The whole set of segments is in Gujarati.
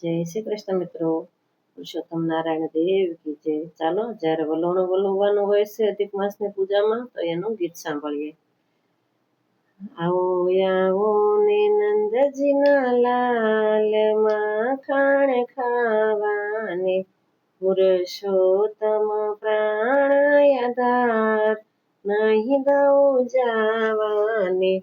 જય શ્રી કૃષ્ણ મિત્રો. પુરુષોત્તમ નારાયણ દેવ કી જય. ચાલો, જ્યારે વલોણું વલોવવાનું હોય છે અધિક માસની પૂજામાં, તો એનું ગીત સાંભળીએ. આવો આવો ને નંદજીના લાલ, માખણ ખાવાને, પુરુષોત્તમ પ્રાણ આધાર, નહીં દઉં જાવાને.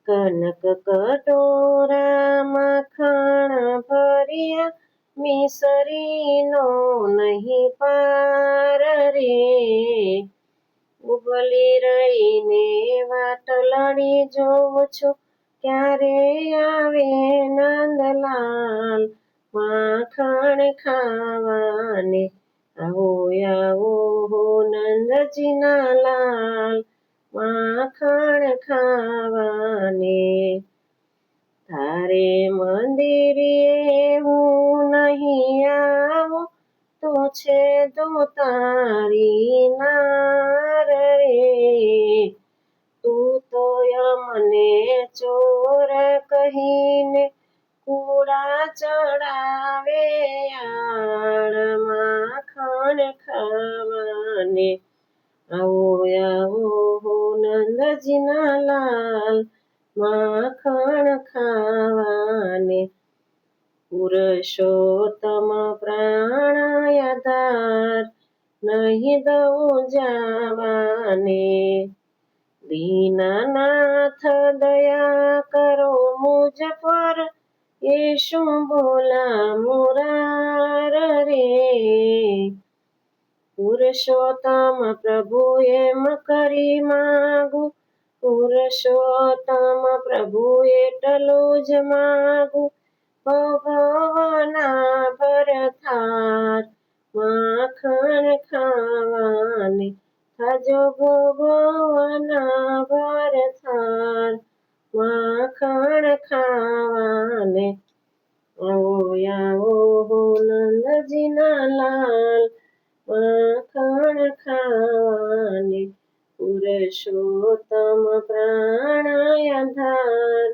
કનક કટોરા માખણ ભર્યા, મિસરીનો નહીં પાર રે. ઉભલી રહીને વાટલડી જોઉં છું, ક્યારે આવે નંદલાલ, માખણ ખાવાને. આવો આવો હો નંદજીના લાલ, માખણ ખાવાને. તારે મંદિરે હું નહીં આવું, તું છે તો તારી નાર રે. તું તો અમને ચોર કહીને કુડા ચડાવે, આળ માખણ ખાવાને. આવો આવો હો નંદજીના લાલ, માખણ ખાવાને. પુરુષોત્તમ પ્રાણ આધાર, નહીં દઉં જાવાને. દીનાનાથ દયા કરો મુજ પર, એ શું બોલા મુરાર રે. પુરુષોત્તમ પ્રભુ એમ કરી માગું, પુરુષોત્તમ પ્રભુ એટલું જ માગું, ભવના ભરથાર, માખણ ખાવાને. થાજો ભવના ભરથાર, માખણ ખાવાને. આવો આવો હો નંદજીના લાલ, માખણ ખાવાને. પુરુષોત્તમ પ્રાણ આધાર,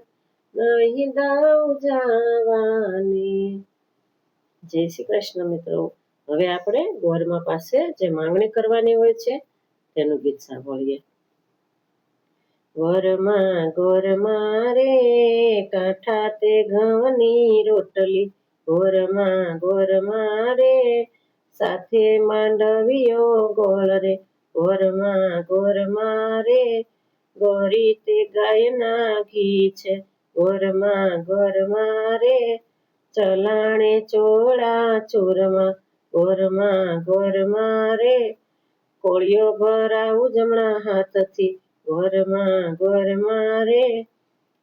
નહીં દઉં જાવાને. જય શ્રી કૃષ્ણ મિત્રો. હવે આપણે ગોરમા પાસે જે માંગણી કરવાની હોય છે તેનું ગીત સાંભળીએ. ગોરમા રે કાંઠા તે ઘઉંની રોટલી, ગોરમા રે સાથે માંડવીઓ ગોળ રે. ગોરમા રે ગોરી તે ગાયના ઘી છે, ગોરમા રે ચલાણે ચોળા ચૂરમાં. ગોરમા રે કોળિયો ભરાવું જમણા હાથથી, ગોરમા રે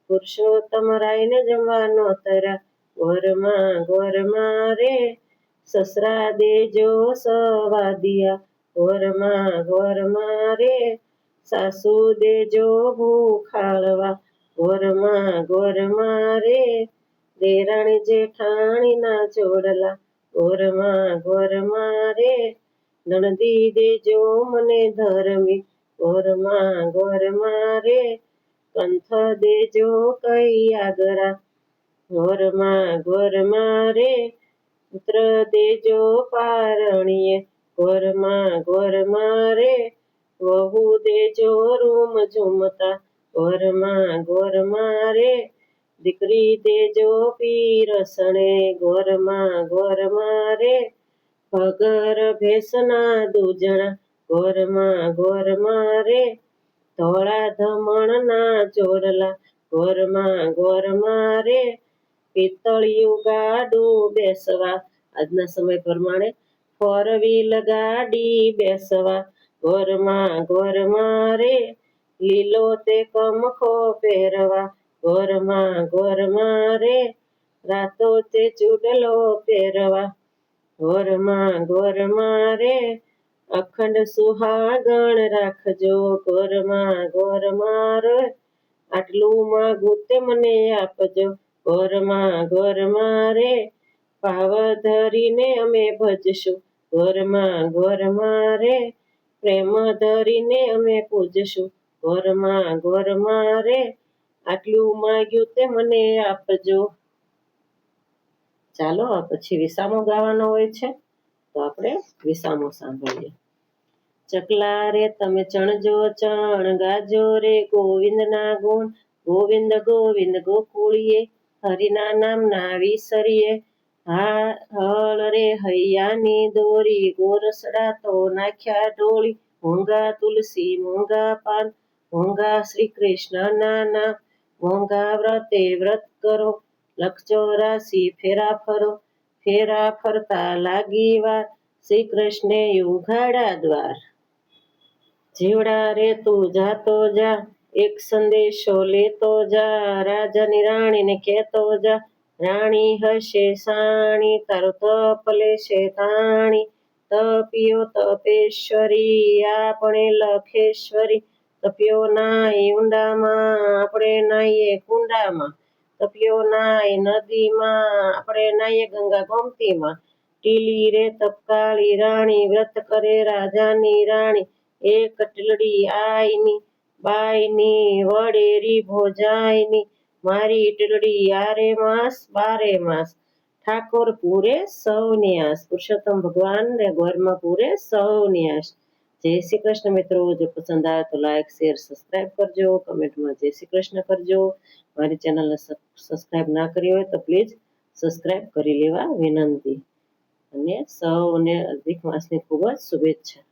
પુરુષોત્તમ રાયને જમવાનો તરા. ગોરમા રે સસરા દેજો સવાદિયા. ગોરમા રે સાસુ દેજો ભૂખાળવા. ગોરમા રે દેરાણી જેઠાણીના જોડલા. ગોરમા રે નણદી દેજો મને ધર્મી. ગોરમા રે કંથ દેજો કઈ આગરા. ગોરમા રે પુત્ર દેજો પારણીએ. ગોરમા રે વહુ દેજો રૂમ ઝુમતા. ગોરમા રે દીકરી દેજો પીરસણે. ગોરમા રે ભગર ભેસના દૂજણા. ગોરમા રે ધોળા ધમણના ચોરલા. ગોરમા રે પિત્તળિયું ગાડું બેસવા. આજના સમય પ્રમાણે 4 વ્હીલ ગાડી બેસવા. ગોરમા રે લીલો તે કમખો પહેરવા. ગોરમા રે રાતો તે ચૂડલો પહેરવા. ગોરમા રે અખંડ સુહાગણ રાખજો. ગોરમા રે આટલું માગું તે મને આપજો. ગોરમા રે ભાવ ધરીને અમે ભજશું. ગોરમા રે પ્રેમ ધરીને અમે પૂજશું. ગોરમા રે આટલું માગ્યું તે મને આપજો. ચાલો પછી વિસામો ગાવાનો હોય છે, તો આપણે વિસામો સાંભળીએ. ચકલા રે તમે ચણજો ચણ, ગાજો રે ગોવિંદના ગુણ. ગોવિંદ ગોવિંદ ગોકુળીએ, હરિના નામના વિસરીએ. હળ રે હૈયાની દોરી, ગોરસડા તો નાખ્યા ઢોળી. મોંઘા તુલસી મોંઘા પાન, મોંઘા શ્રી કૃષ્ણના નામ. મોંઘા વ્રતે વ્રત કરો, લખ 84 ફેરા ફરો. ફેરા ફરતા લાગી વાર, શ્રી કૃષ્ણે ઉઘાડા દ્વાર. જીવડા રે તું જાતો જા, એક સંદેશો લેતો જા. રાજાની રાણીને કહેતો જા, રાણી હશે સાણી, તારો તપ લેશે તાણી. તપિયો તપેશ્વરી, આપણે લખેશ્વરી. તપ્યો નાય ઊંડામાં, આપણે નાહીએ કુંડામાં. તપ્યો નાય નદીમાં, આપણે નાહીએ ગંગા ગોમતીમાં. ટીલી રે તપકાળી રાણી, વ્રત કરે રાજાની રાણી. એક ટીલડી આઈની, બાઈની વડેરી ભોજાઈની. મારી ટીલડી આરે માસ બારે માસ, ઠાકોર પૂરે સૌની આસ. પુરુષોત્તમ ભગવાન ને ઘરમાં પૂરે સૌની આસ. જય શ્રી કૃષ્ણ મિત્રો. જો પસંદ આવે તો લાઈક શેર સબસ્ક્રાઈબ કરજો, કમેન્ટમાં જય શ્રી કૃષ્ણ કરજો. મારી ચેનલને સબસ્ક્રાઈબ ના કરી હોય તો પ્લીઝ સબસ્ક્રાઈબ કરી લેવા વિનંતી. અને સૌને અધિક માસની ખૂબ જ શુભેચ્છા.